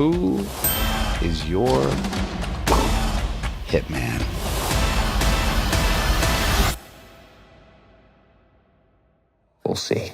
Who is your hitman? We'll see.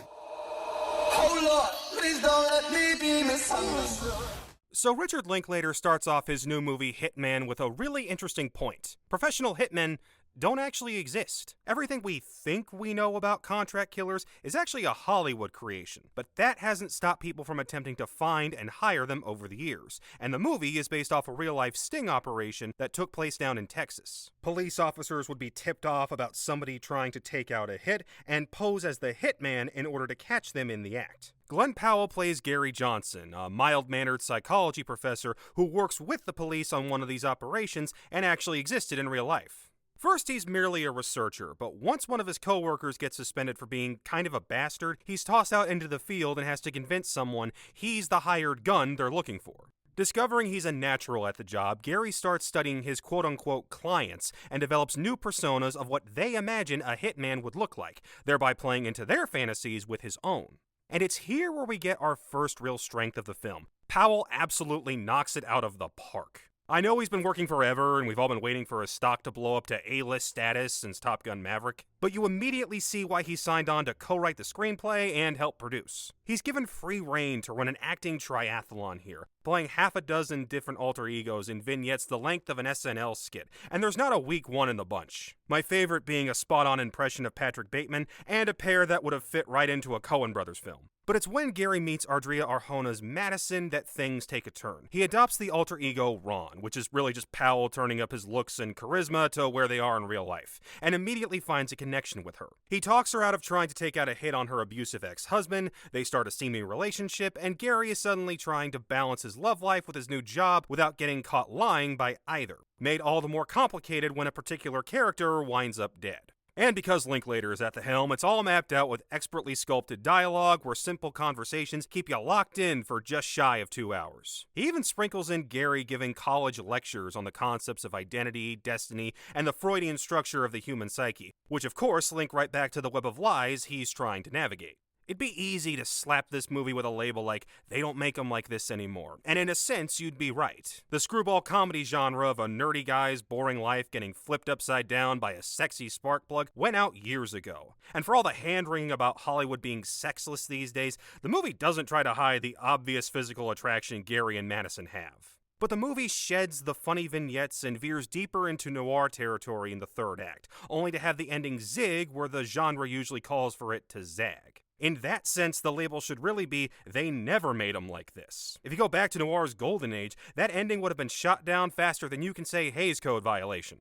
So Richard Linklater starts off his new movie Hitman with a really interesting point. Professional hitmen don't actually exist. Everything we think we know about contract killers is actually a Hollywood creation, but that hasn't stopped people from attempting to find and hire them over the years. And the movie is based off a real-life sting operation that took place down in Texas. Police officers would be tipped off about somebody trying to take out a hit and pose as the hitman in order to catch them in the act. Glen Powell plays Gary Johnson, a mild-mannered psychology professor who works with the police on one of these operations and actually existed in real life. First, he's merely a researcher, but once one of his co-workers gets suspended for being kind of a bastard, he's tossed out into the field and has to convince someone he's the hired gun they're looking for. Discovering he's a natural at the job, Gary starts studying his quote-unquote clients and develops new personas of what they imagine a hitman would look like, thereby playing into their fantasies with his own. And it's here where we get our first real strength of the film. Powell absolutely knocks it out of the park. I know he's been working forever, and we've all been waiting for his stock to blow up to A-list status since Top Gun Maverick, but you immediately see why he signed on to co-write the screenplay and help produce. He's given free rein to run an acting triathlon here, playing half a dozen different alter egos in vignettes the length of an SNL skit, and there's not a weak one in the bunch. My favorite being a spot-on impression of Patrick Bateman, and a pair that would have fit right into a Coen Brothers film. But it's when Gary meets Ardria Arjona's Madison that things take a turn. He adopts the alter ego Ron, which is really just Powell turning up his looks and charisma to where they are in real life, and immediately finds a connection with her. He talks her out of trying to take out a hit on her abusive ex-husband, they start a seeming relationship, and Gary is suddenly trying to balance his love life with his new job without getting caught lying by either. Made all the more complicated when a particular character winds up dead. And because Linklater is at the helm, it's all mapped out with expertly sculpted dialogue where simple conversations keep you locked in for just shy of 2 hours. He even sprinkles in Gary giving college lectures on the concepts of identity, destiny, and the Freudian structure of the human psyche, which of course link right back to the web of lies he's trying to navigate. It'd be easy to slap this movie with a label like, they don't make them like this anymore. And in a sense, you'd be right. The screwball comedy genre of a nerdy guy's boring life getting flipped upside down by a sexy spark plug went out years ago. And for all the hand-wringing about Hollywood being sexless these days, the movie doesn't try to hide the obvious physical attraction Gary and Madison have. But the movie sheds the funny vignettes and veers deeper into noir territory in the third act, only to have the ending zig where the genre usually calls for it to zag. In that sense, the label should really be, they never made them like this. If you go back to noir's golden age, that ending would have been shot down faster than you can say Hays Code violation.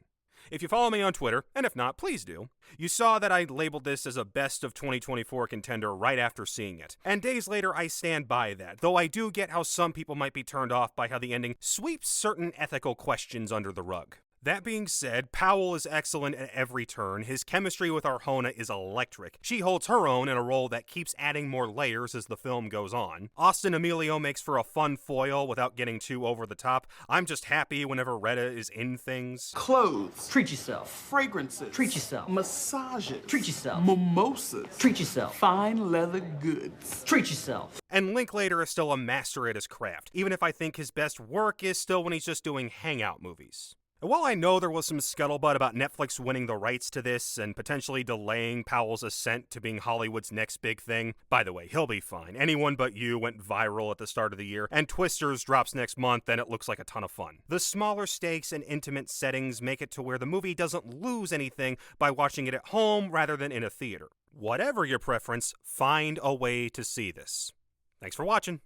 If you follow me on Twitter, and if not, please do, you saw that I labeled this as a best of 2024 contender right after seeing it. And days later, I stand by that, though I do get how some people might be turned off by how the ending sweeps certain ethical questions under the rug. That being said, Powell is excellent at every turn. His chemistry with Arjona is electric. She holds her own in a role that keeps adding more layers as the film goes on. Austin Emilio makes for a fun foil without getting too over the top. I'm just happy whenever Retta is in things. Clothes. Treat yourself. Fragrances. Treat yourself. Massages. Treat yourself. Mimosas. Treat yourself. Fine leather goods. Treat yourself. And Linklater is still a master at his craft, even if I think his best work is still when he's just doing hangout movies. And while I know there was some scuttlebutt about Netflix winning the rights to this and potentially delaying Powell's ascent to being Hollywood's next big thing, by the way, he'll be fine. Anyone But You went viral at the start of the year, and Twisters drops next month, and it looks like a ton of fun. The smaller stakes and intimate settings make it to where the movie doesn't lose anything by watching it at home rather than in a theater. Whatever your preference, find a way to see this. Thanks for watching.